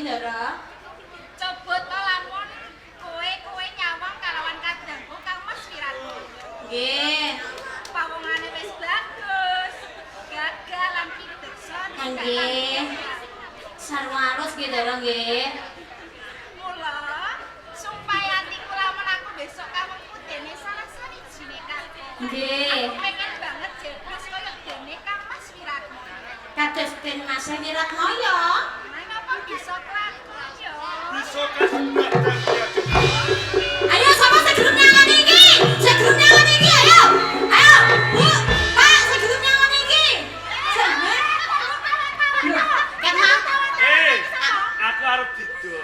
Ndara. Coba to lamun kowe nyawang kalawan kadangku Kang Mas Wiratno. Nggih. Pawongane wis bagus. Gagal lan pideksa. Nggih. Sarwarus nggih Ndara nggih. Mula supaya atiku lamun aku besok kawengku dene salah sawijine kabeh. Nggih. Aku pengen banget jelas koyo dene Kang Mas Wiratno. Kados Den Mas Wiratno ya. Nang apa bisa kelakon yo. Bisa kasih mbak dan dia juga. Ayo sapa sing gelem nyangoni iki? Sing gelem nyangoni iki ayo. Ayo, Bu, Pak, sing gelem nyangoni iki. Aku harus didol.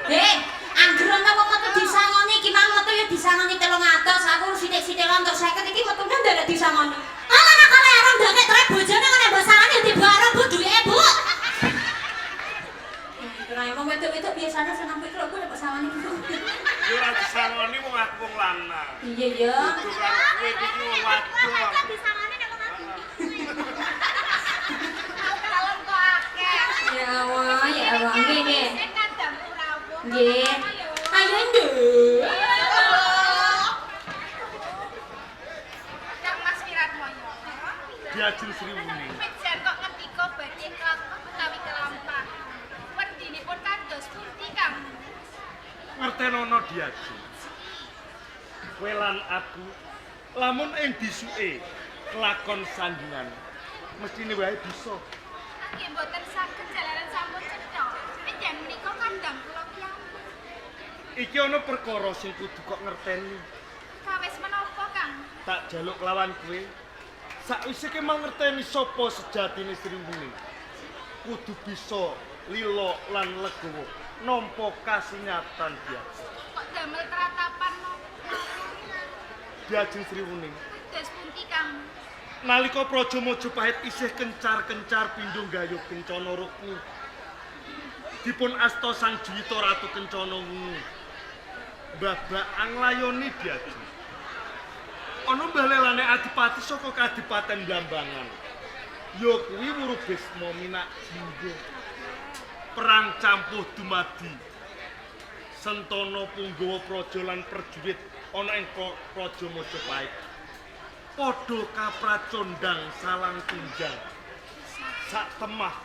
Angger ana wong metu disangoni iki mang metu ya disangoni 300, aku sithik-sithik untuk 50 iki metune ndak disangoni. Alah nek karo ndake tre bojone ngene mbok sangoni dibaro Bu duwike Bu. Ora emang wedok-wedok biasane seneng pikir aku nek sangoni Bu. Yo ora disangoni wong aku wong lanang. Iya ya. Kudu karo kowe iki wong wadon. Disangane nek wong kalon kok akeh. Ya Allah, ya Allah. Nggih, nggih. Sing kadangku rawuh. Nggih. Ayo nduk. Kang Mas Wiratno yo. Diajeng Sri Wuning. Jan kok ngendika badhe kelakon utawi kelampah. Wendinipun kados pundi Kang? Ngertenono diajeng. Kowe lan aku lamun ing disuke kelakon sandingan mestine wae bisa. Nggih mboten saged jalaran sampun cetha. Jan menika kandhang kula piyambak. Iki ana perkara sing kudu kok ngerteni. Kawis menapa Kang? Tak jaluk lawan kowe. Sakwise kowe mangerteni sapa sejatine Sri Wuning. Kudu bisa lila lan legowo nampa kasingatan biasa. Kok damel tratapan napa? Diajeng Sri Wuning. Kados pundi Kang? Nalika Praja Majapahit isih kencar-kencar pindho gayuh Kencana Rukmi. Dipun asta Sang Juwita Ratu Kencana Wungu. Babak anglayoni diajeng. Ana mbalelane adipati saka Kadipaten Blambangan. Ya kuwi Wurubisma Minak Jingga. Perang campuh dumadi. Sentana Punggawa Praja lan prajurit ana ing Praja Majapahit. Padha kapracondang salang tunjang. Sak temah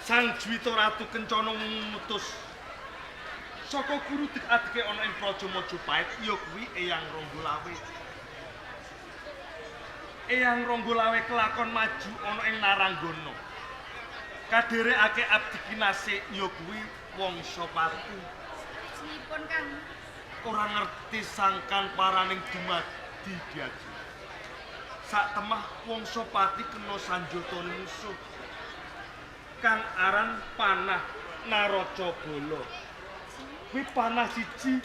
Sang Juwita Ratu Kencana ngutus saka guru dik-adike ana ing Praja Majapahit ya kuwi Eyang Ranggalawe. Eyang Ranggalawe kelakon maju ana ing Naranggana. Kadherekake abdi kinasih ya kuwi Wangsapati. Jinipun Kang. Ora ngerti sangkan paraning dumadi diajeng. Sak temah Wangsapati kena sanjatane musuh. Kang aran panah Naracabala. Kuwi panah siji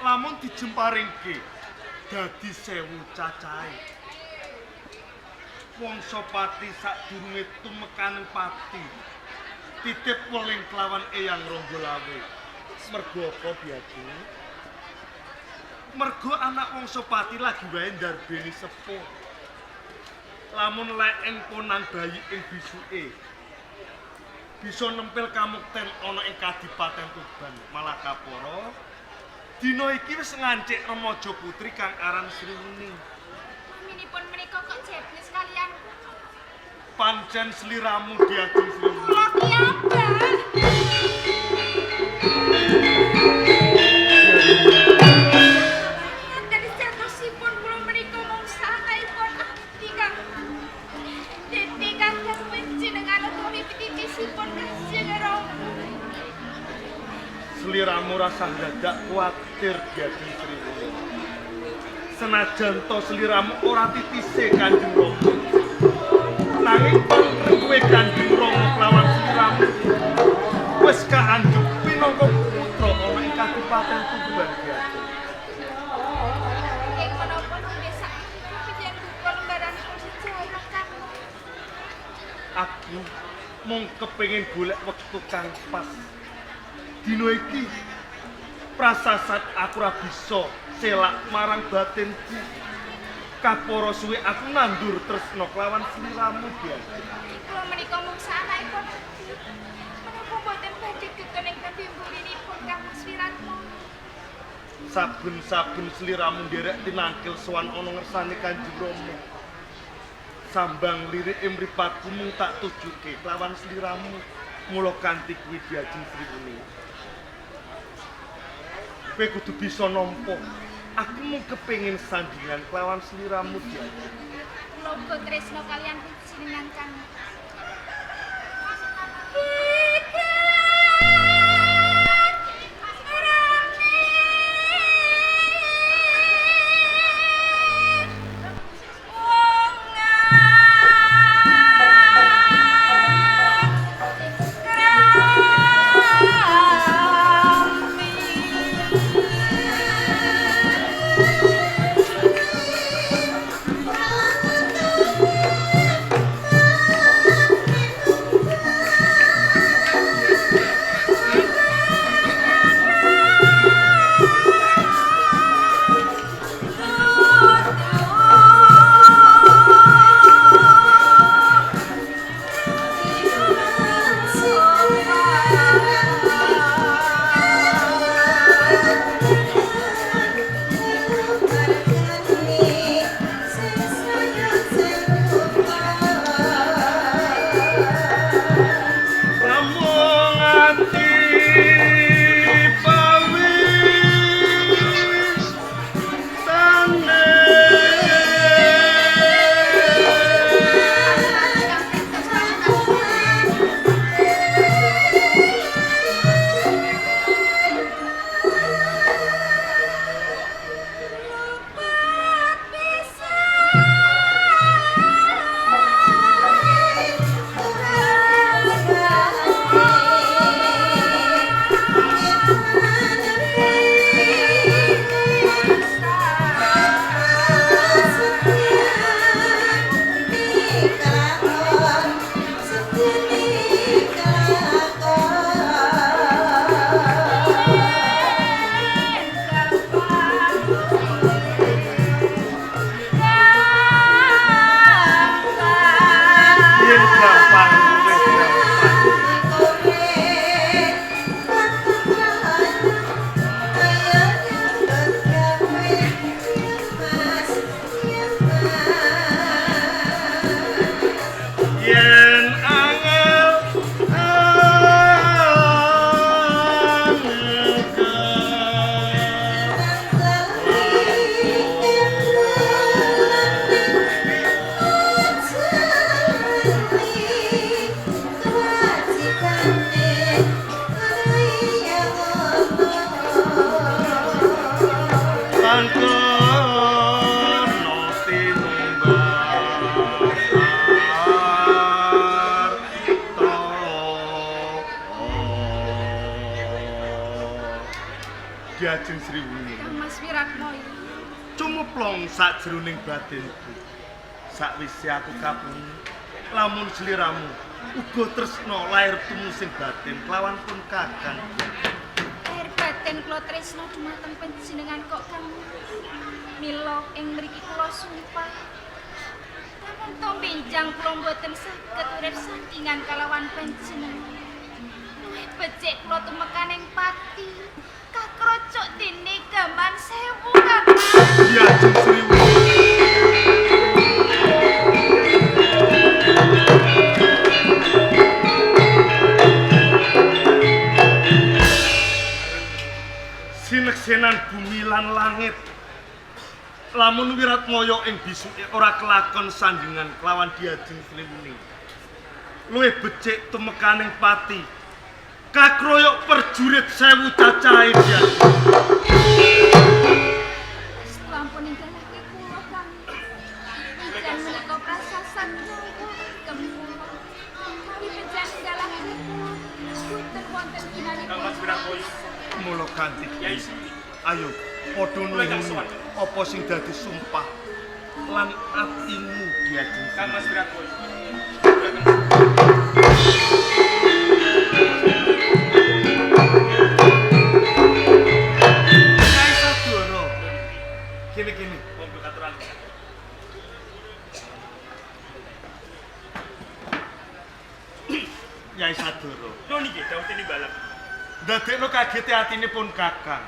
lamun dijemparingke dadi 1000 cacahe. Wangsapati sadurunge tumekaning pati titip weling kelawan Eyang Ranggalawe. Mergo apa diajeng? Mergo anak Wangsapati lagi wae ndarbeni sepuh. Lamun leeng ponang bayi ing bisuke bisa nempel kamukten ana ing Kadipaten Tuban Malakapara. Dina iki wis ngancik remaja putri kang aran Sri Wuning. Minipun menika kok jebles kalian Pancen sliramu diajeng Sri Wuning. kula piyambak. Dari jatosipun kula menika mung sahaipun abdi Kang. Dadi kadang panjenengan utawi pititisipun Kanjeng Rama. Sliramu rasah dadak kuwatir diajeng Sri Wuning. Senajan to sliramu ora titise Kanjeng Rama. Nanging kowe Kanjeng Rama kelawan sliramu wis kaanggep minangka putra ana ing Kadipaten Tuban diajeng. Ing menapa nggih sakmenika panjenengan lembaranipun sejarah Kang. Aku mung kepengin golek wektu kang pas. Dina iki prasasat aku ora bisa selak marang batinku. Kapara suwe aku nandur tresna kelawan sliramu, Dian. Kula menika mung sahaipun abdi. Menapa boten badhe saben-saben sliramu nderek tinangkil sowan ana ngersane Kanjeng Rama. Sambang lirik mripatku mung tak tujuke kelawan sliramu. Mula kanthi kuwi Diajeng Sriwuni. Kowe kudu bisa nampa. Aku mung kepengin sandingan kelawan sliramu Diajeng. Kula uga tresna kalian panjenengan Kang. Diajeng Sriwuni. Kang Mas Wiratmoyo. Cumuplong sajroning batinku. Sakwise aku kabungi, lamun sliramu uga tresna lair tumusing batin kelawan pun Kakang. Lair batin kula tresna dumateng panjenengan kok Kang. Mila ing mriki kula sumpah. Lamun to benjang kula mboten saged urip sakingan kalawan panjenengan. Luwih becik kula tumekaning pati. Kakrocok dene gaman sewu Kang. Diajeng Sriwuni. Sineksenan bumi lan langit. Lamun Wiratmaya ing bisuke ora kelakon sandingan kelawan Diajeng Sriwuni. Luwih becik tumekaning pati. Kakroyok perjurit sewu cacahe Diajeng. Sampun inggalake kula Kang. Panjenengan menika prasasan nyawa kemula. Kami panjenengan inggalake kula. Boten wonten ginanipun. Kang Mas Wiratmoyo. Mula kanthi Yai ayo padha nuwun apa sing dadi sumpah lan atimu Diajeng. Kang Mas Wiratmoyo. Yai Sadara. Kene. Monggo katuran. Yai Sadara. Lho niki dawuh tini balap. Ndadekno kagete atinipun Kakang.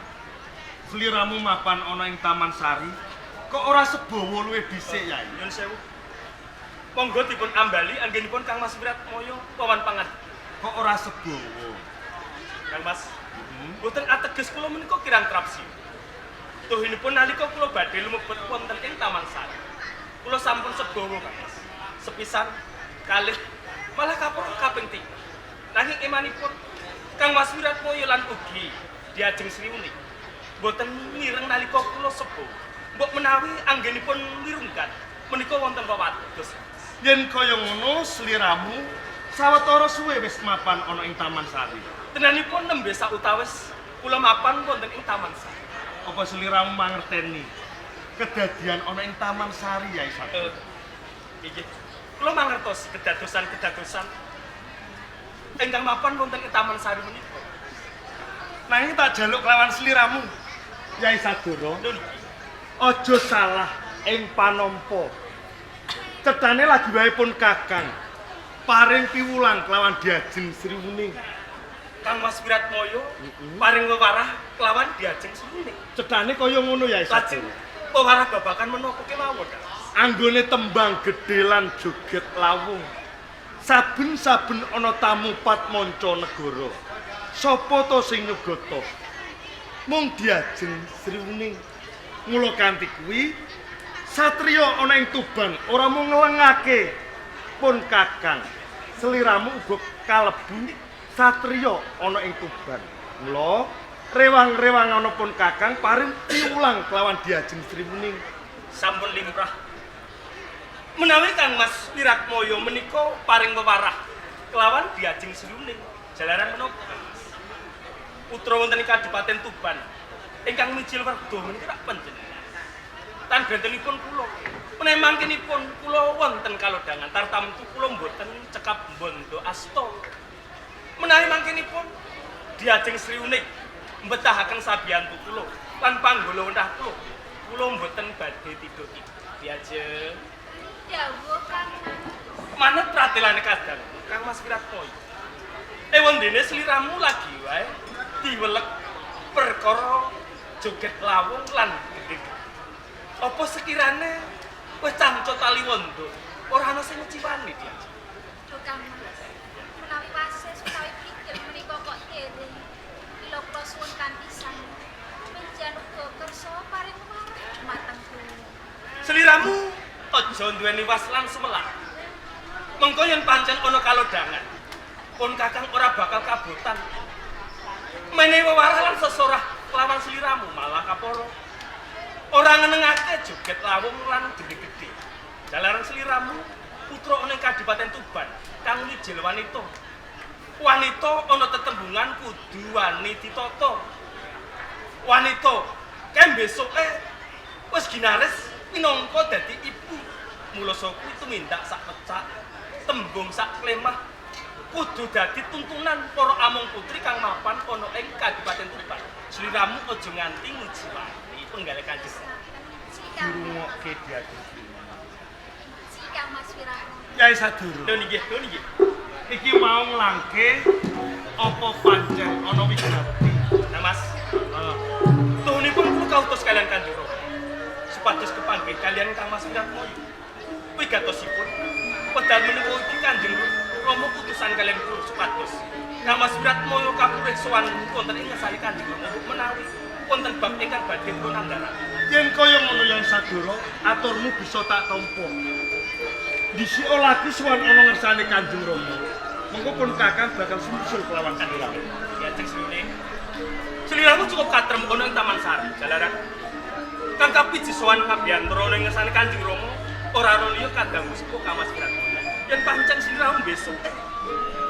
Sliramu mapan ana ing Taman Sari, kok ora sebowo luwih dhisik, Yai? Nyun sewu. Monggo dipun ambali anggenipun Kang Mas Wiratmaya pawan pangan. Kok ora sebowo? Kang Mas, boten ateges kula menika kirang trapsi. Tuhinipun nalika kula badhe lumebet wonten ing Taman Sari. Kula sampun sebowo, Kang Mas. Sepisan kalih malah kapur kaping 3. Nanging emanipun Kang Mas Wiratmaya lan ugi Diajeng Sriwuning boten mireng nalika kula sepuh. Mbok menawi anggenipun mirungkat menika wonten wewados. Yen kaya ngono sliramu sawetara suwe wis mapan ana ing Taman Sari. Tenanipun nembe sautawis kula mapan wonten ing Taman Sari. Apa sliramu mangerteni kedadian ana ing Taman Sari, Yai Saduro? Inggih. Kula mangertos kedadosan-kedadosan ingkang mapan wonten ing Taman Sari menika. Nanging tak jaluk kelawan sliramu, Yai Saduro. Lho, Aja salah ing panompo. Cetane lagi wae pun Kakang paring piwulang kelawan Diajeng Sriwuning. Kang Mas Wiratmaya paring wewarah kelawan Diajeng Sriwuning. Cetane kaya ngono, Yai Lajeng Saduro. wewarah babakan menapa kemawon. Anggone tembang gedhe lan joget lawung. Saben-saben ana tamu patmanca negara. Sapa to sing nyugata? Mung Diajeng Sriwuning. Mula kanthi kuwi satriya ana ing Tuban ora mung nglengake pun Kakang. Sliramu uga kalebu satriya ana ing Tuban. Mula rewang-rewang ana pun Kakang paring piwulang kelawan Diajeng Sriwuning. Sampun limrah. Menawi Kang Mas Wiratmaya menika paring wewarah kelawan Diajeng Sriwuning. Jalaran menapa, Kang Mas? Putra wonten ing Kadipaten Tuban ingkang mijil werda menika rak panjenengan. Tan bentenipun kula. Menawi mangkenipun kula wonten kalodhangan tartamtu kula mboten cekap bondo asta. Menawi mangkenipun Diajeng Sriwuning mbetahaken sabiyantu kula lan panggala wentah kula mboten badhe tidur-tidur. Diajeng Dawuh Kang Mas. manut pratelane kadang Kang Mas Wiratmaya. Wondene sliramu lagi wae diwelek perkara joget lawung lan gedhe. Apa sekirane wis cangcut tali wondo ora ana sing ngeciwani dia. Duh Kang Mas. Menawi wasis utawi pikir menika kok dereng. Mila kula suwun kanthi sang menjan uga kersa paring wewarah dumateng kula. Sliramu aja duweni was lan sumelang. Mengko yen pancen ana kalodhangan, pun Kakang ora bakal kabotan. Menehi wewarah lan sesorah kelawan sliramu malah kaporo. Ora ngenengake joget lawung lan gedhe-gedhe. Jalaran sliramu putra ana ing Kadipaten Tuban kang mijil wanita. Wanita ana tetembungan kudu wani ditata. Wanita ken besoke wis ginares minangka dadi ibu. Mula saka kuwi tumindak sak pecak, tembung sak klemah kudu dadi tuntunan para amung putri kang mapan ana ing Kadipaten Tuban. Sliramu aja nganti ngujiwani penggale kanjeng. Dirungokke Diajeng Sriwuning. Kang Mas Wiratmaya. Yai Saduro. Lho nggih, lho nggih. Iki mau nglangke apa pancen ana wigati? Nah Mas, Heeh. tuhunipun kula kautus kalian Kanjeng Rama. Supados kepanggih kalian Kang Mas Wiratmaya. Wigatosipun pedal menika iki Kanjeng Rama putusan kalian kula supados Kang Mas Wiratmaya kapurih sowan wonten ing ngersani Kanjeng Rama menawi wonten bab ingkang badhe kula nandharaken. Yen kaya ngono Yai Saduro, aturmu bisa tak tampa. Disik lagi sowan ana ngersane Kanjeng Rama. Mengko pun Kakang bakal sumusul kelawan sliramu. Diajeng Sriwuning. Sliramu cukup katrem ana ing Taman Sari, jalaran kang kapiji sowan ngabiyantara ning ngersane Kanjeng Rama ora ana liya kadang sepuh Kang Mas Wiratmaya. Yen pancen sliramu besok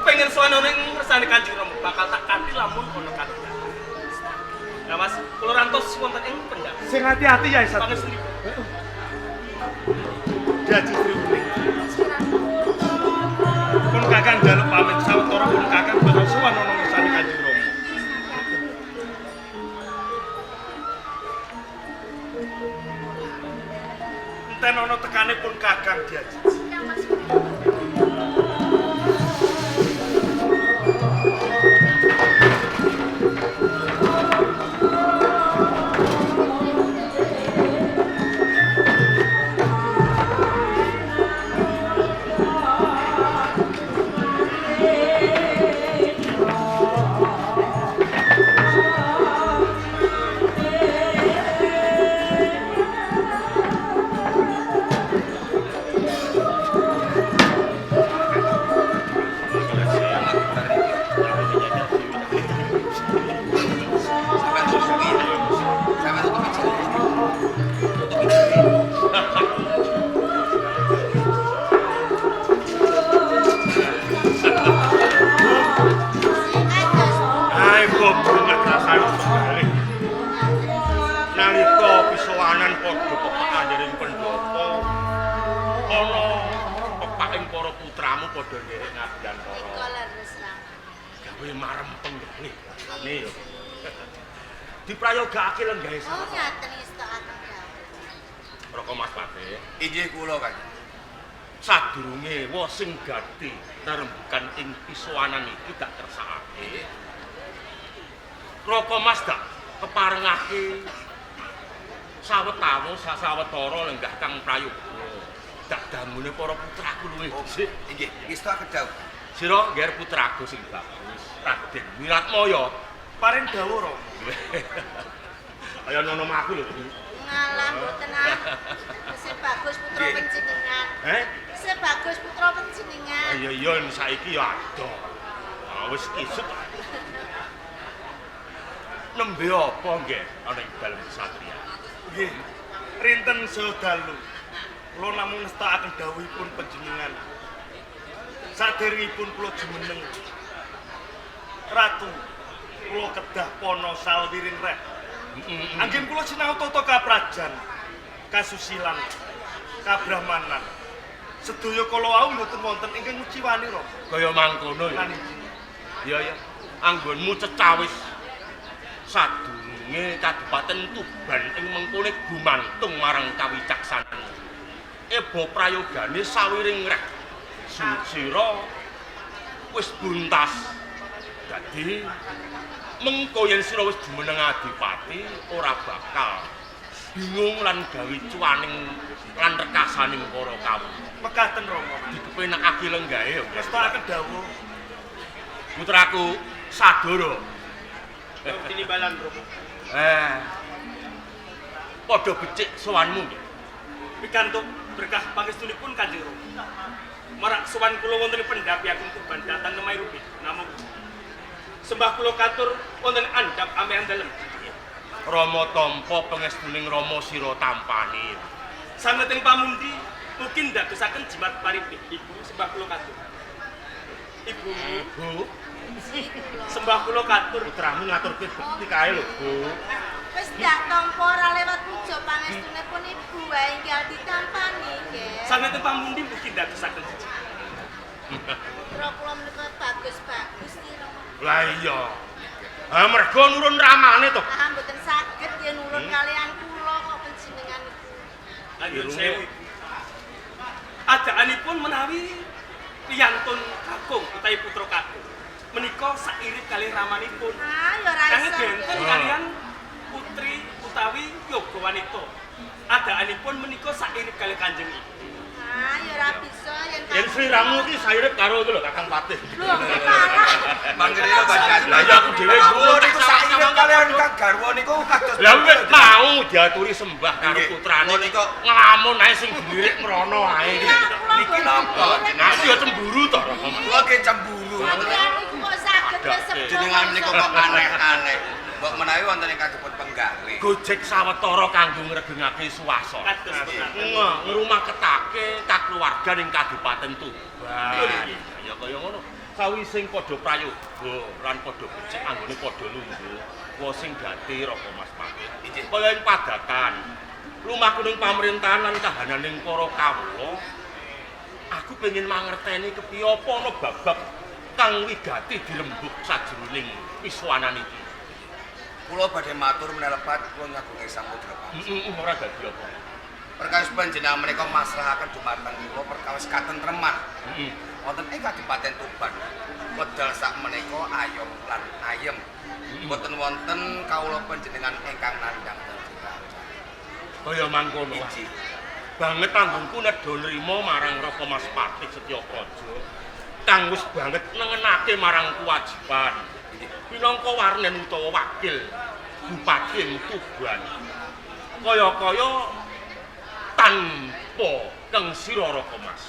pengen sowan ana ing ngersane Kanjeng Rama bakal tak kanthi lamun ana kadang. Nah Mas, kula rantos wonten ing pendhap. Sing hati-hati Yai Saduro. Pangestri. Diajeng Sriwuning. Mas Wiratmaya. Pun Kakang njaluk pamit sawetara pun Kakang bakal sowan ana ngersane Kanjeng Rama. Enten ana tekane pun Kakang Diajeng. Kang Mas Wiratmaya. kahanan padha pepakan dening pendopo. Ana pepaking para putramu padha nderek ngabdan para. Iko leres lah. Gawe marempeng nih rasane yo. Diprayogake lenggahe Oh sama. ngaten istokaken Kang. Raka Mas Pate. Inggih kula Kanjeng. Sadurunge wa sing gati narembukan ing pisowanan iki dak kersakake. Raka Mas dak keparengake sawetawus sawetara lenggah kang prayoga. Dak damune para putraku luwih dhisik. Inggih, istana kedawuh. Sira ngger putraku sing bagus, Raden Wiratmaya. Paring dawuh Rama. Kaya nono aku lho. Ngalah mboten ah. Wis bagus putra Nggih. panjenengan. Wis bagus putra panjenengan. Iya saiki ya ado. Ah wis kisut. Nembe apa nggih ana ing dalem ksatria? Nggih. Rinten sedalu. Kula namung nestakaken dawuhipun panjenengan. Saderengipun kula jumeneng Ratu kula kedah pono salwiring reh. Anggen kula sinau tata kaprajan, kasusilan, kabrahmanan. Sedaya kala wau mboten wonten ingkang nguciwani Rama. Kaya mangkono ya. Lan inggih. Iya. Anggonmu cecawis sadurunge Kabupaten Tuban ing mengkone gumantung marang kawicaksanan. Eba prayogane sawiring rek. Sira wis buntas. Dadi mengko yen sira wis jumeneng adipati ora bakal bingung lan gawe cuaning lan rekasaning para kawula. Mekaten Rama. Dikepenakake lenggahe ya. Nestakaken dawuh. Putraku Sadara. Tinimbalan Rama. Padha becik sowanmu. Pikantuk berkah pangestunipun Kanjeng Rama. Marak sowan kula wonten ing pendhapi agung Tuban datang nemai rupi. Namung sembah kula katur wonten andhap amehan dalem. Rama tampa pangestuning Rama sira tampani. Sangeteng pamundi mungkin dadosaken jimat paripik. Ibu sembah kula katur. Ibu Bu, sembah kula katur. putramu ngaturke bekti kae lho, Bu. Wis dak tampa ora lewat puja pangestunipun ibu wae enggal ditampani nggih. Sangeteng pamundi mungkin dadosaken jiji. Putra kula menika bagus-bagus iki Rama. Lah iya. Ha mergo nurun ramane to. Ah mboten saged yen nurun kalian kula kok panjenengan iku. Lanjut sewu. Adaanipun menawi piyantun kakung utawi putra kakung menika sairit kalih ramanipun. Ah ya ora Kang iso. benten kalian putri utawi yoga wanita. Adaanipun menika sairit kalih Kanjeng Ibu. Ah ya ora bisa yen Yen sliramu iki sairip karo iki lho Kakang Patih. Lho kepala. Mangkene Bapak. Lah iya aku dhewe Oh niku sairip kalian Kang Garwa niku kados. Lah wis mau diaturi sembah karo Nggih. putrane Oh, niku nglamun ae sing dilirik mrono ae. Niki napa? Aku ya cemburu to. Kula ke cemburu. Sampeyan iku kok saged wis sepuh. Jenengan niku kok aneh-aneh. Mbok menawi wonten ing kadipun penggalih. Gojek sawetara kanggo ngregengake suwasana. Kados mekaten. Ngrumaketake kakeluargan ing Kabupaten Tuban. Ya kaya ngono. Sawising padha prayoga lan padha becik anggone padha lungguh. Wa sing gati Raka Mas Pati. Kaya ing padatan. Lumaku ning pamerintahan lan kahananing para kawula. Aku pengen mangerteni kepiye apa ana babak kang wigati dirembuk sajroning pisowanan iki. Kula badhe matur menelepat kula ngagungi samudra. Ora dadi apa. Perkawis panjenengan menika masrahaken dumateng kula perkawis katentreman Heeh. wonten ing Kabupaten Tuban. Wedal sak menika ayom lan ayem. Mboten wonten kawula panjenengan ingkang nandhang dadi raja. Kaya mangkono. Iji. Banget tanggungku nedha nrimo marang Raka Mas Pati Setyapraja. Kang wis banget nengenake marang kewajiban. Minangka warnen utawa wakil Bupati ing Tuban. Kaya-kaya tanpa kang sira Raka Mas.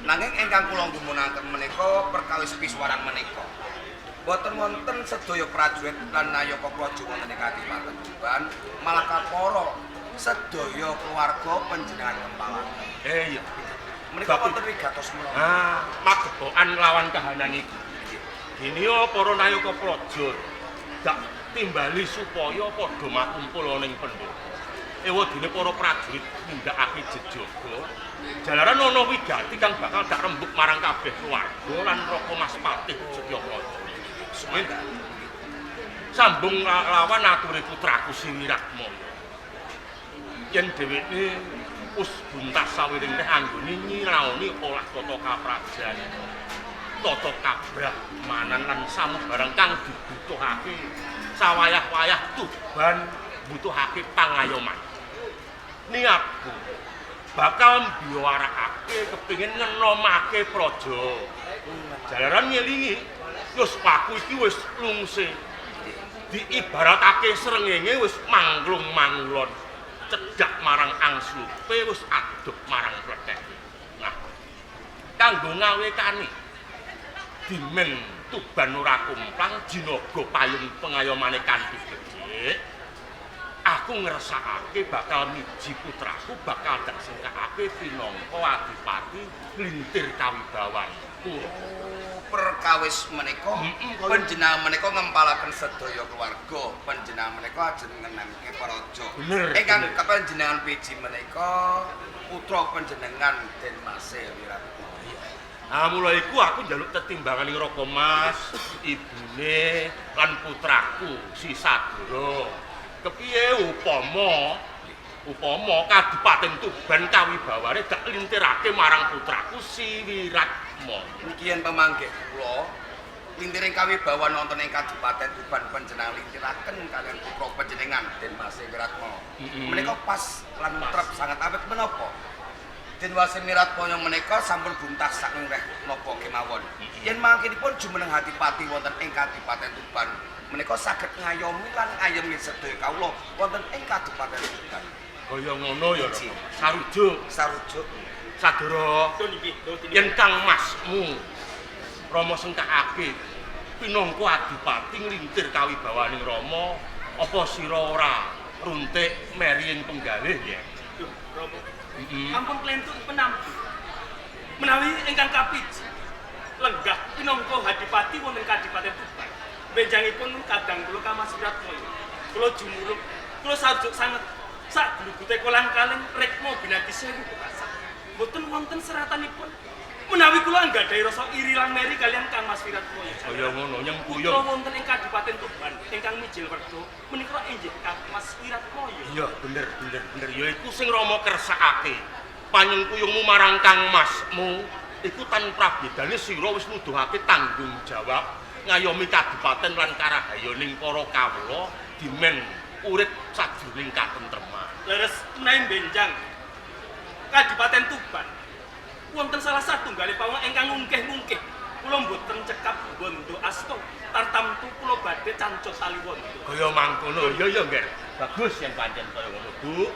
Nanging ingkang kula gumunaken menika perkawis piswaran menika. Boten wonten sedaya prajurit lan nayaka praja wonten ing Kadipaten Tuban, malah kapara sedaya keluarga panjenengan kempalan. Iya. Menika Tapi- wonten wigatos menawa. Ah, magebokan lawan kahanan iki. Gini ya para nayaka praja dak timbali supaya padha makumpul ana ing pendopo. ewadine para prajurit nindakake jejaga. Jalaran ana wigati kang bakal dak rembug marang kabeh keluarga lan Raka Mas Patih Setyapraja. Sambung lawan ature putraku Simiratmaya. Yen dheweke wis buntas sawiring teh anggone nyiraoni olah tata kaprajan. Tata kabrahmanan lan samubarang kang dibutuhake sawayah-wayah Tuban butuhake pangayoman. Niatku bakal mbiwarakake kepengin ngenomake praja. Jalaran ngelingi wis paku iki wis lungse. Diibaratake srengenge wis manglung-manglon, cedhak marang angslupe wis adep marang klethek. Nah, kanggo ngawekane dimen Tuban ora kumplang jinaga payung pengayomane kanthi becik. Aku ngersakake bakal miji putraku bakal dak singkakake pinangka adipati Lintir Kawibawanku. Perkawis menika panjenengan menika ngempalaken sedaya keluarga, panjenengan menika ajeng ngenangke praja. Ingkang kapanjenengan piji menika putra panjenengan Den Mas Wiratmaya. Ah mula iku aku njaluk tetimbanganing Raka Mas, ibune lan putraku si Sadara. Kepiye upama Kadipaten Tuban kawibawane dak lintirake marang putraku si Wiratmaya. Niki yen pamanggih kula lintiring kawibawan wonten ing Kadipaten Tuban panjenengan lintiraken kaliyan putra panjenengan Den Mas Wiratmaya. Menika pas lan trep sangat awet menapa? Den Mas Wiratmaya menika sampun buntas saking reh napa kemawon. Yen mangkinipun jumeneng Adipati wonten ing Kadipaten Tuban menika saged ngayomi lan ngayomi sedaya kawula wonten ing Kadipaten Tuban. Kaya ngono ya, sarujuk. Sadara, yen Kang Masmu Rama sengkakake pinangka adipati nglintir kawibawaning Rama, apa sira ora runtik meri penggalih ya? Rama. Ampun klentuk penampi. Menawi ingkang kapiji lenggah pinangka adipati wonten Kadipaten Tuban. Benjangipun kadang kula Kang Mas Wiratmaya. Kula jumuruk, kula sajuk sanget sak glugute kolang kaling rekmo binati sewu kekasan. Mboten wonten seratanipun. Menawi kula anggadhahi rasa iri lan meri kalian Kang Mas Wiratmaya. Kaya ngono nyempuyung. Kula wonten ing Kadipaten Tuban ingkang mijil werda menika inggih Kang Mas Wiratmaya. Iya, bener. Ya iku sing Rama kersakake. Panyengkuyungmu marang Kang Masmu iku tanpa bedane sira wis nuduhake tanggung jawab ngayomi Kadipaten lan karahayaning para kawula dimen urip sajroning katentreman. Leres menawi benjang Kadipaten Tuban wonten salah satunggalipun pawon ingkang ngungkih-ngungkih kula mboten cekap bondo asta tartamtu kula badhe cancut tali wanda. Kaya mangkono. Ya nggih. Bagus yen pancen kaya ngono, Bu.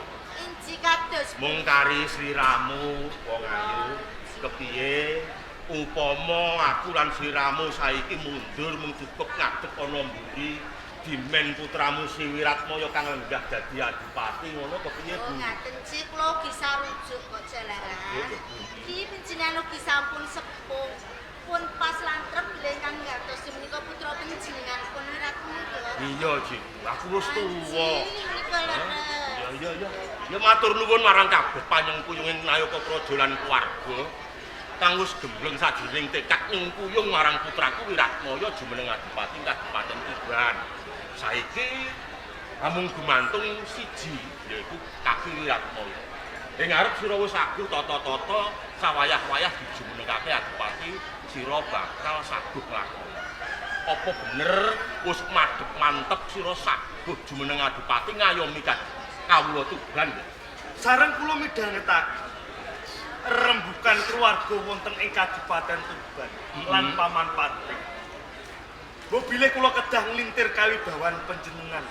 Inji kados. Mung kari sliramu wong ayu. Kepiye upama aku lan sliramu saiki mundur mung cukup ngadeg ana mburi dimen putramu si Wiratmaya kang lenggah dadi adipati ngono kepiye Bu? Ngaten Ci, kula ugi sarujuk kok jalaran. Iki panjenengan ugi sampun sepuh. Pun pas lantrep ingkang ngantos menika putra panjenenganipun Wiratmaya. Iya, Ci. Aku wis tuwa. Iya. Ya matur nuwun marang kabeh panyengkuyunging Nayaka Praja lan keluarga kang wis gembleng sajroning tekad nyengkuyung marang putraku Wiratmaya jumeneng adipati Kadipaten Tuban. Saiki amung gumantung siji yaiku kaki Wiratmaya. Ing ngarep sira wis aguh tata-tata sawayah-wayah dijumenengake adipati sira bakal saguh lakoni. Apa bener wis madhep mantep sira saguh jumeneng adipati ngayomi kawula Tuban? Sareng kula midhangetake rembugan keluarga wonten ing Kadipaten Tuban lan Paman Patih. Bobile kula kedah nglintir kawibawan panjenengan.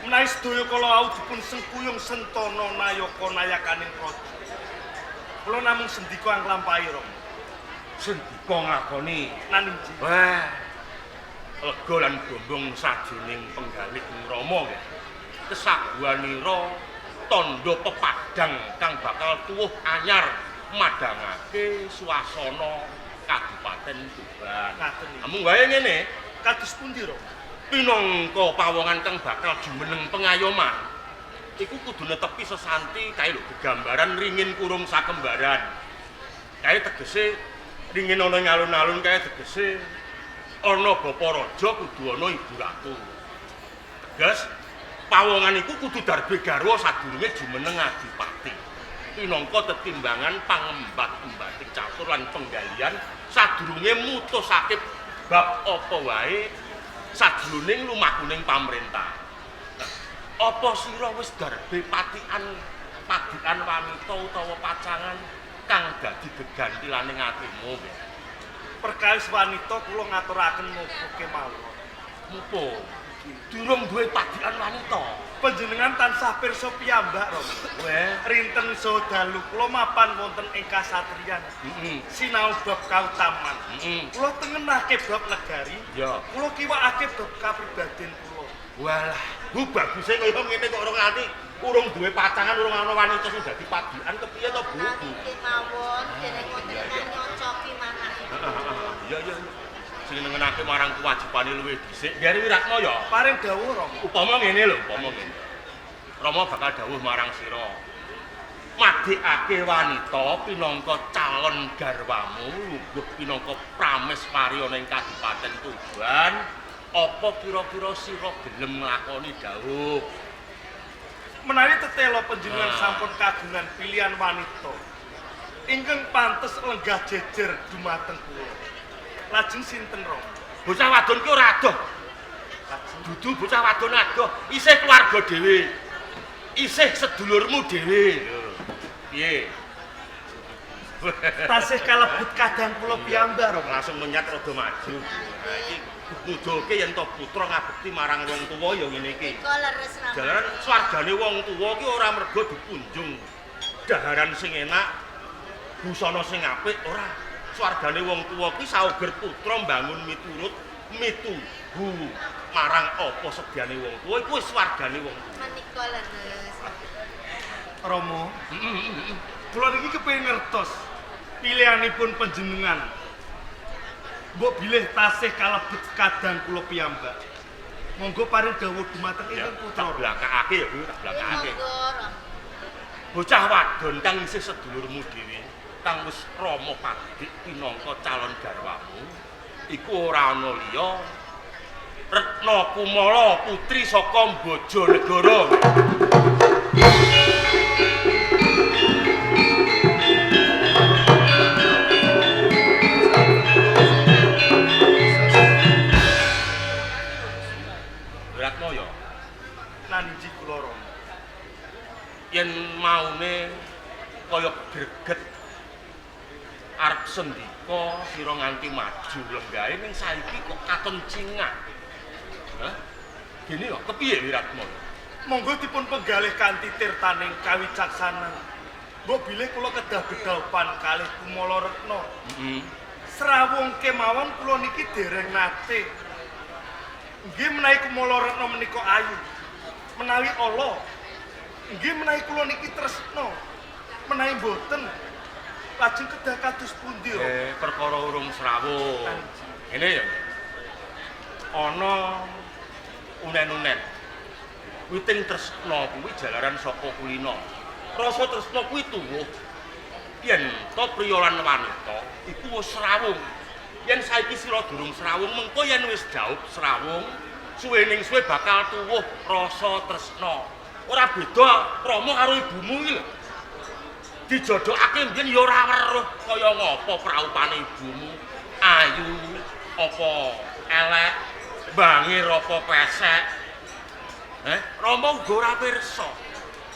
Menawi sedaya kala au dipun sengkuyung sentana nayaka nayakaning praja. Kula namung sendika nglampahi Rama. Sendika ngakoni Naninji. wah lega lan gombong sajroning penggalih Rama nggih. Kesaguhanira tandha pepadang kang bakal tuwuh anyar madhangake swasana Kadipaten Tuban. Amung wae ngene, Kados pundi Rama? pinangka pawongan kang bakal jumeneng pengayoman iku kudu netepi sesanti kae lho gegambaran ringin kurung sakembaran. Kae tegese ringin ana ing alun-alun kae tegese ana bapa raja kudu ana ibu ratu. Teges pawongan iku kudu darbe garwa sadurunge jumeneng adipati. Minangka tetimbangan pangembat-embating catur lan penggalian sadurunge mutusake bab apa wae sajroning lumakuning pamrentah. Apa sira wis darbe padikan wanita utawa pacangan kang dadi gegantilaning atimu? Perkawis wanita kula ngaturaken muga kemawon. Mupo durung duwe padikan wanita. Panjenengan tansah pirsa piyambak Rama. Weh, Rinten saha dalu kula mapan wonten ing kasatriyan. Sinau bab kautaman. Kula tengenake bab negari. Ya. Kula kiwakake bab kapribaden kula. Walah, bu baguse kaya ngene kok ora nganti urung duwe pacangan, urung ana wanita sing dadi padikan kepiye to, Bu? Nanging mawon dene kontenan nyocoki manake. Iya. Sing nengenake marang kewajibane luwih dhisik. Biar Wiratma ya. Paring dawuh Rama. Upama ngene lho, upama ngene. Rama bakal dawuh marang sira. Madhekake wanita pinangka calon garwamu lungguh pinangka prameswari ana ing Kadipaten Tuban. Apa kira-kira sira gelem nglakoni dawuh? Menawi tetela panjenengan sampun kagungan pilihan wanita ingkang pantes lenggah jejer dumateng kula. Lajeng sinten Rama? Bocah wadon ki ora adoh. Dudu bocah wadon adoh, isih keluarga dhewe. Isih sedulurmu dhewe. Lho. Piye? Tasih kalebet kadang kula piyambak Rama. Langsung menyat rada maju. Nah iki nuduhke yen to putra ngabekti marang wong tuwa ya ngene iki. Kok leres Rama. Jalaran swargane wong tuwa ki ora mergo dipunjung daharan sing enak, busana sing apik ora. Swargane wong tuwa ki sauger putra mbangun miturut mituhu marang apa sedyane wong tuwa iku wis swargane wong tuwa. Menika leres. Rama, kula niki kepengin ngertos pilihanipun panjenengan. Mbok bilih tasih kalebet kadang kula piyambak. Monggo paring dawuh dumateng ingkang putra. Blakake ya, Bu, tak blakake. Monggo Rama. Bocah wadon kang isih sedulurmu dhewe, kang wis rama padik pinangka calon garwamu, iku ora ana liya Retna Kumala putri saka Bojonegoro. Retna ya Nanji kula Rama. yen maune kaya greget arep sendika sira nganti maju lenggahe ning saiki kok katon cingak. Hah? Gini kok kepiye Wiratma? Monggo dipun penggalih kanthi tirtaning kawicaksanan. Mbok bilih kula kedah bedhapan kalih Kumala Retna. Srawung kemawon kula niki dereng nate. Nggih menawi Kumala Retna menika ayu. Menawi ala. Nggih menawi kula niki tresna. Menawi boten lajeng kedah kados pundi ro? Perkara urung srawung. Ngene ya. Ana unen-unen. Witing tresna kuwi jalaran saka kulina. Rasa tresna kuwi tuwuh. Yen to priya lan wanita iku wis srawung. Yen saiki sira durung srawung, mengko yen wis daup srawung, suwening suwe bakal tuwuh rasa tresna. Ora beda Rama karo ibumu iki lho. Dijodhokake mbiyen ya ora weruh kaya ngapa praupane ibumu. Ayu apa elek, bangir apa pesek. Rama uga ora pirsa.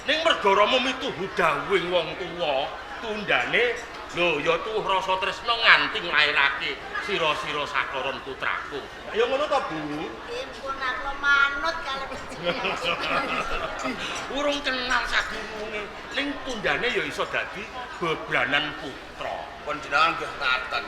Ning merga Rama mituhu dawuhing wong tuwa, tundane lho ya tuwuh rasa tresna nganti nglairake sira-sira sakaron putraku. Ya ngono to, Bu? Nggih pun aku manut kalebet. Urung kenal sadurunge, ning tundane ya iso dadi bebranan putra. Panjenengan nggih ngaten.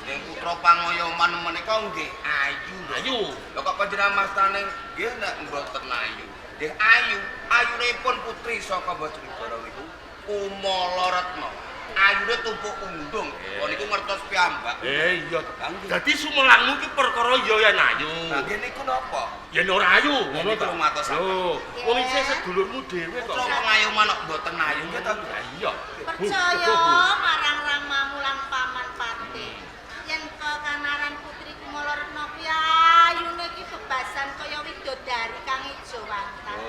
Ning putra pangoyoman menika nggih ayu. Ayu. Lha kok panjenengan mastane nggih nek mboten ayu. Nggih ayu. Ayunipun putri saka Bojonegoro niku Kumala Retna. ayune tumpuk undung. Kon niku ngertos piyambak. Iya. Dadi sumelangmu ki perkara ya yen ayu. Lah ngene iku napa? Yen ora ayu, ngono Niku ta. lumatosaken. Lho, wong isih sedulurmu dhewe kok. Putra wong ayu manuk mboten ayu nggih ta. Iya. Percaya marang ramamu lan paman pati. Yen kekanaran putri Kumala Retna kuwi ayune ki bebasan kaya widodari kang ijo wantah.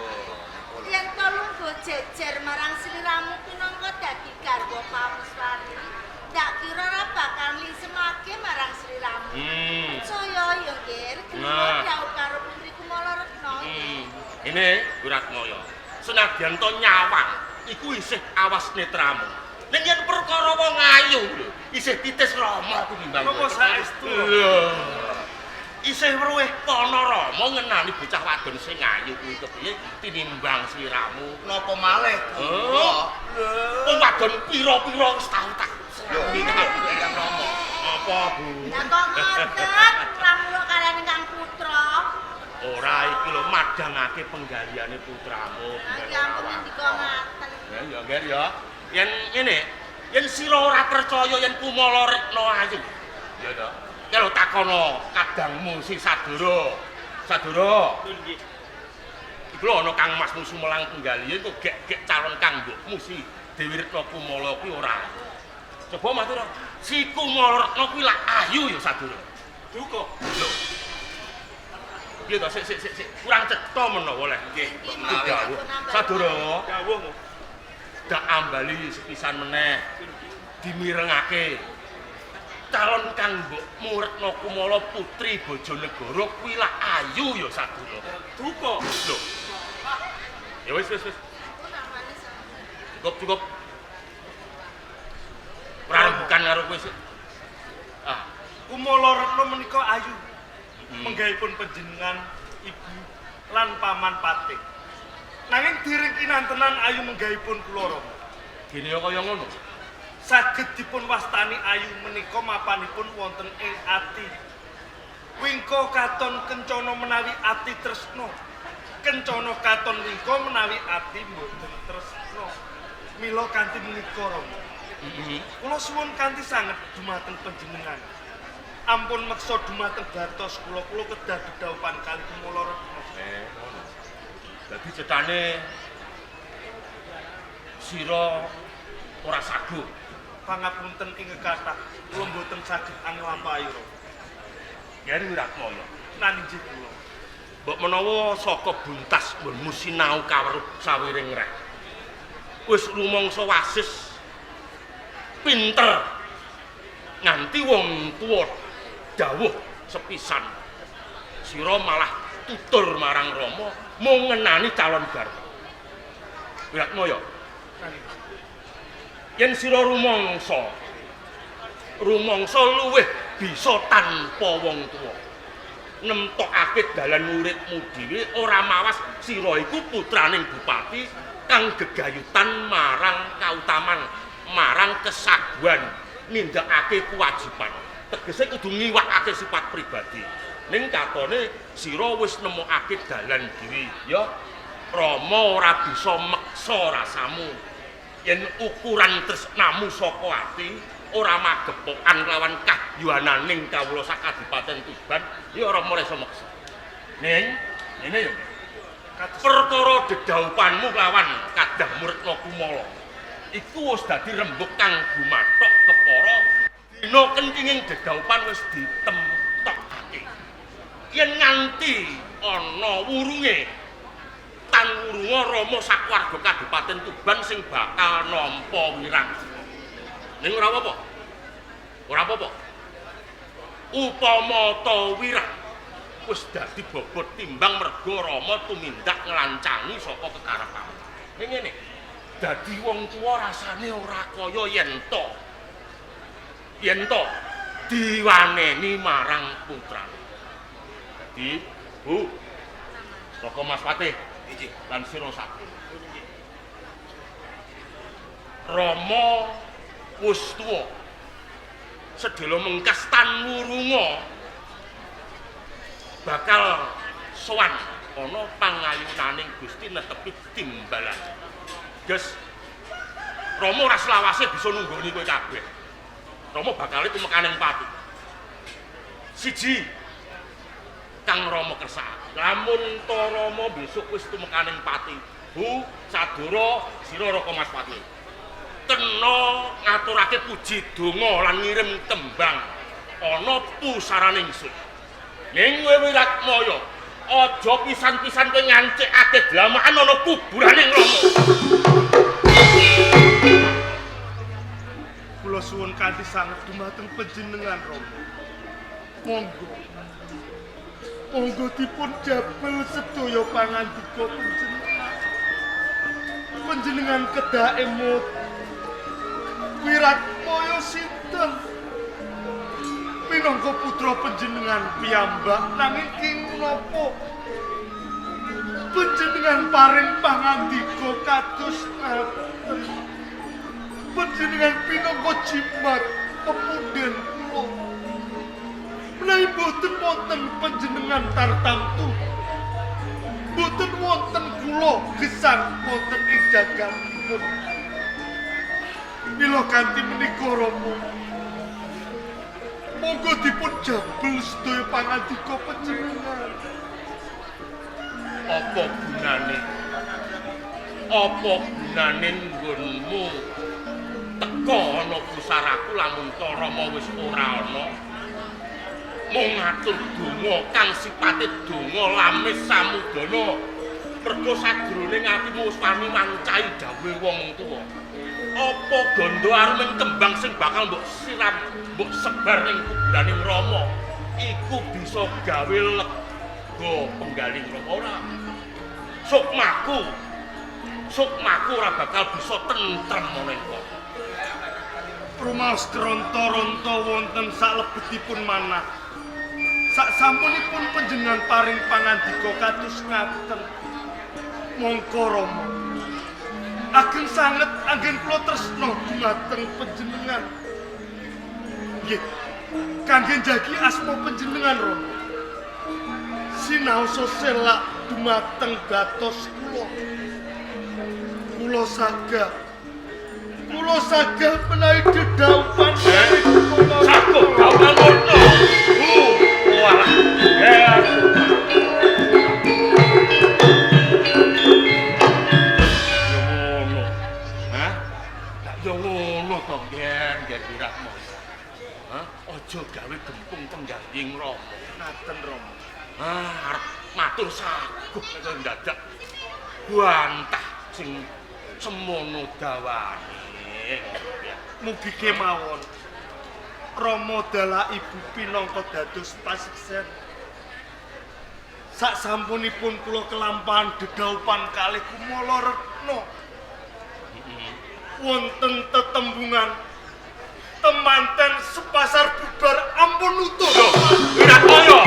Yen to lungguh jejer marang sliramu pinangka dadi garwa pamuswari. Ndak kira ora bakal lisemake marang sliramu. Percaya ya nggih, gelem dawuh karo putri Kumala Retna. Ini Wiratmaya. Senadyan to nyawang iku isih awas netramu. Nek yen perkara wong ayu lho, isih titis Rama tinimbang. Napa saestu? Lho. Isih weruh kana Rama ngenani bocah wadon sing ayu kuwi kepiye tinimbang sliramu. Napa malih? Oh. Wong wadon pira-pira wis tau tak. Yo, Kang Rama. Apa, Bu? Lah kok ngoten, ramulo kalian ingkang putra. Ora iki lho madhangake penggaliane putramu. Ya ampun ndika ngaten. Ya Nger ya. Yen ngene, yen sira ora percaya yen Kumala Retna ayu. Ya to. Ya lho takono kadangmu si Sadara. Sadara. Nggih. Iku lho ana Kang Masmu Sumelang Penggalihe kok gek calon kang mbokmu si Dewi Retna Kumala kuwi ora. Coba matur, si Kumala Retna kuwi lak ayu ya Sadara. Duka. Lho. Piye to sik kurang cetha menawa leh. Nggih, dawuh. Sadara. Dawuh. Dak ambali sepisan meneh dimirengake calon kang mbokmu Retna Kumala putri Bojonegoro kuwi lak ayu ya Sadara. Duka. Lho. Ya wis. Cukup. Ora rembukan karo kowe sik. Ah, Kumala Retna menika ayu. Menggahipun panjenengan ibu lan paman pati. Nanging diring kinantenan ayu menggahipun kula Rama. gene ya kaya ngono. Saged dipun wastani ayu menika mapanipun wonten ing ati. Wingko katon kencana menawi ati tresna. Kencana katon wingko menawi ati mboten tresna. Mila kanthi menika Rama. Kula suwun kanthi sanget dumateng panjenengan. Ampun meksa dumateng batos kula kedah dedhaupan kali Kumala Retna. Ngono. Dadi cetane sira ora sagu. Pangapunten ing kathah kula mboten saged anglampahi Rama. Yen Wiratmaya. Naninjih kula. Mbok menawa saka buntas mbonmu sinau kaweruh sawiring rek. Wis rumangsa wasis pinter nganti wong tuwa dawuh sepisan. Sira malah tutur marang Rama mung ngenani calon garwa. Wiratmaya. Yen sira rumangsa luwih bisa tanpa wong tuwa. Nemtokake dalan uripmu dhewe ora mawas sira iku putraning bupati kang gegayutan marang kautaman, marang kesaguhan, nindakake kewajiban. Tegese kudu ngiwakake sifat pribadi. Ning katone sira wis nemokake dalan dhewe, ya. Rama ora bisa meksa rasamu. Yen ukuran tresnamu saka ati ora magepokan lawan kahyuananing kawula sakadipaten Tuban, ya ora iso meksa. Ning ngene ya. Perkara dedhaupanmu lawan Kadang Retna Kumala iku wis dadi rembug kang gumathok kepara dina kencinging dedhaupan wis ditemtokake. Yen nganti ana wurunge tan wurunga Rama sakwarga Kadipaten Tuban sing bakal nampa wirang. Ning ora apa-apa. Ora apa-apa. Upama ta wirang wis dadi bobot timbang merga Rama tumindak nglancangi saka kekarepanmu. Ning ngene, dadi wong tuwa rasane ora kaya yen to diwaneni marang putrane. Dadi, Bu, saka Mas Patih Nggih. lan sira saku. Rama wis tuwa. Sedhela mengkas tan wurunga bakal sowan ana pangayunaning Gusti netepi timbalan. Gus Rama ora selawase bisa nunggoni kowe kabeh. Rama bakal tumekaning pati. Siji, Kang Rama kersakake. Lamun to Rama besok wis tumekaning pati, Bu Sadura sira Raka Maspati. Kena ngaturake puji donga lan ngirim tembang ana pusarane ingsun. Ning kowe Wiratmaya, aja pisan-pisan kowe ngancikake dlamakan ana kuburaning Rama. Kula suwun kanthi sanget dumateng panjenengan Rama. Monggo dipun jabel sedaya pangandika panjenengan. Panjenengan kedah emut Wiratmaya sinten? Minangka putra panjenengan piyambak nanging ing menapa panjenengan paring pangandika kados ngaten. Panjenengan pinangka jimat pepundhen kula. Menawi boten wonten panjenengan tartamtu, boten wonten kula gesang wonten ing jagatipun. Mila kanthi menika Rama, monggo dipun jabel sedaya pangandika panjenengan. Apa gunane? Apa gunane nggonmu teka ana pusaraku lamun to Rama wis ora ana? Mung ngatur donga kang sipate donga lamis samudana. Mergo sadurunge atimu wis wani mancahi dawuhe wong tuwa. Apa gondo arming tembang sing bakal mbok siram, mbok sebar ning kuburaning Rama iku bisa gawe lega penggaling Rama ora? Sukmaku ora bakal bisa tentrem menengko. Rumaos ronto-ronto wonten salebetipun manah. Saksampunipun panjenengan paring pangandika kados ngaten. Mongko Rama, ageng sanget anggen kula tresna dumateng panjenengan. Nggih, kangge njagi asma panjenengan Rama. Sinaosa selak dumateng dados kula. Kula sagah menawi dedaupan Saku daupan ngono. Walah. Ya. Ngono. Hah? Tak yo ngono to, Gen Wiratmaya. Hah? Aja gawe gempung penggaling Rama. ngaten Rama. Arep matur saguh kaya dadak bantah sing semono dawane. Mugi kemawon Rama dalah ibu pinangka dados pasiksen. Saksampunipun kula kelampahan dedaupan kalih Kumala Retna. Wonten tetembungan temanten sepasar bubar ampun nutup. Wiratmaya.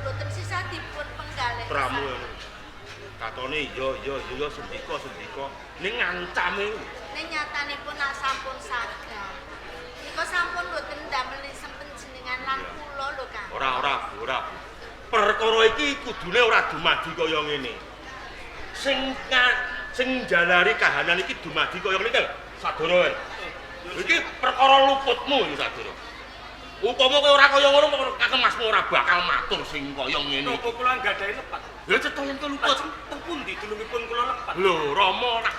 Boten sisa dipun penggalih. Pramu katone iya sendika ning ngancame Ning nyatanipun nak sampun sagah. Nika sampun boten ndamel sempen jenengan lan kula lho Kang. ora. Perkara iki kudune ora dumadi kaya ngene. Sing jalari kahanan iki dumadi kaya ngene Sadara. Iki perkara luputmu iki Sadara. Upama kowe ora kaya ngono Kakang Masmu ora bakal matur sing kaya ngene. Napa kula nggadahi lepat? Lha cetha yen luput. Teng pundi tulungipun kula lepat? Lho Rama nak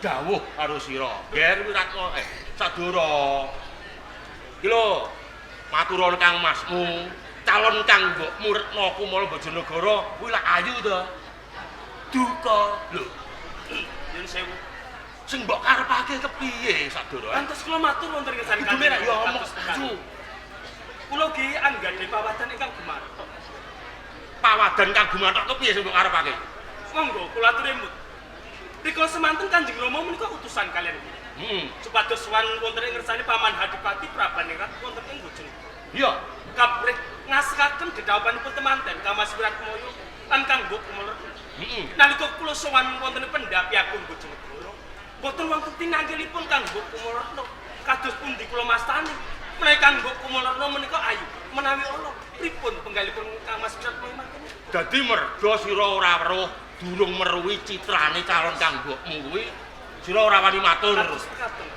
dawuh karo sira. Ger Wiratmaya Sadara. Iki lho maturana Kang Masmu, calon kang mbokmu Retna Kumala Bojonegoro kuwi lak ayu to. Duka lho. Yen sewu. Sing mbok karepake kepiye Sadara? Pantes kula matur wonten ngersani Kudune nek yo omong ayu. Kula ki anggadhe pawadan ingkang gumathok. Pawadan kang gumathok kepiye sing mbok karepake? Monggo kula aturi mut. Rika semanten Kanjeng Rama menika utusan kalian. Supados sowan wonten ing ngersani Paman Hadipati Prabaningrat wonten ing Bojonegoro. Iya. Kabrih ngasekaken dedaupanipun temanten Kang Mas Wiratmaya lan Kang Mbok Kumala. Nalika kula sowan wonten ing Pendhapi Agung Bojonegoro, boten wonten tinanggilipun Kang Mbok Kumala kados pundi kula mastani. menawi kanggo kumulana menika ayu menawi ana pripun penggalipun Kang Mas Wirat mangken. Dadi merga sira ora weruh durung meruhi citrane calon kang mbokmu kuwi sira ora wani matur. Kados mekaten.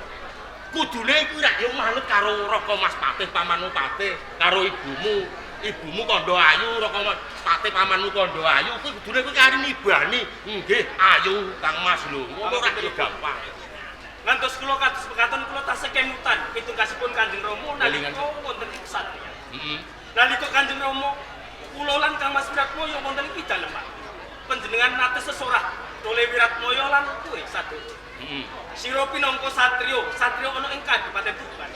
Kudune kuwi rak yo manut karo Raka Mas Patih pamanmu Patih karo ibumu Kandha Ayu Raka Patih pamanmu Kandha Ayu kuwi kudune kuwi kari nibani nggih ayu Kang Mas lho ngono rak yo gampang. Ngantos kula kados mekaten kula tasih kemutan pitungkasipun Kanjeng Rama nalika wonten ing kesatria. Nalika Kanjeng Rama kula lan Kang Mas Wiratmaya wonten ing pidalem. Panjenengan nate sesorah oleh Wiratmaya lan kowe sadaya. Sira pinangka satriya ana ing Kadipaten Tuban.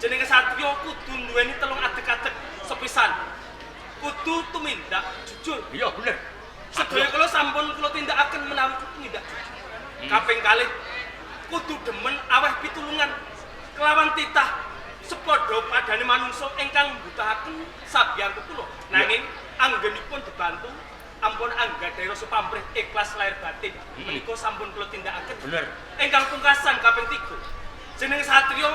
Jenenge satriya kudu duweni telung adeg-adeg sepisan. Kudu tumindak jujur. Iya bener. Sedaya kula sampun kula tindakaken menawi tumindak jujur. Kaping kalih kudu demen aweh pitulungan kelawan titah sepadha padane manungsa ingkang mbutahaken sabiyantu kula. Nanging anggenipun dibantu ampun anggadhahi rasa pamrih ikhlas lahir batin. Menika sampun kula tindakaken. Bener. Ingkang pungkasan kaping 3. Jeneng satriya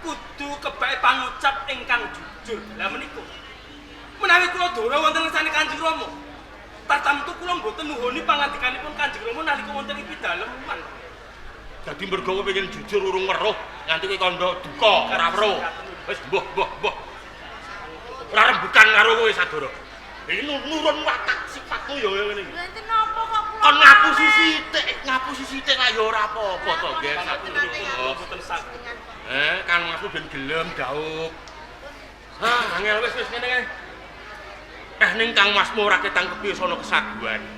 kudu kebake pangucap ingkang jujur. Lah menika menawi kula dora wonten ngersane Kanjeng Rama, tartamtu kula mboten nuhuni pangandikanipun Kanjeng Rama nalika wonten ing pidaleman. Dadi merga kowe pengen jujur urung weruh nganti kowe kandha duka ora weruh. Wis mbuh. Ora rembukan karo kowe Sadara. Iki nurun watak sifatmu ya ngene iki. Lha enten napa kok kula Kon ngapusi sithik lah ya ora apa-apa to, Guys. Mboten saged. Kang Masmu ben gelem dauk. Angel wis ngene kae. Ning Kang Masmu ora ketangkepi sono kesaguhan.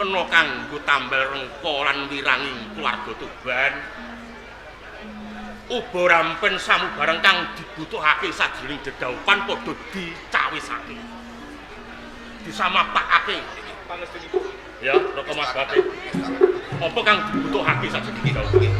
Kena kanggo tambal rengko lan wirangi keluarga Tuban. Uba rampen samubarang kang dibutuhake sajroning dedaupan padha dicawisake. Disamapakake. Pangestunipun. Ya, Raka Mas Patih. Apa kang dibutuhake sajroning dedaupan?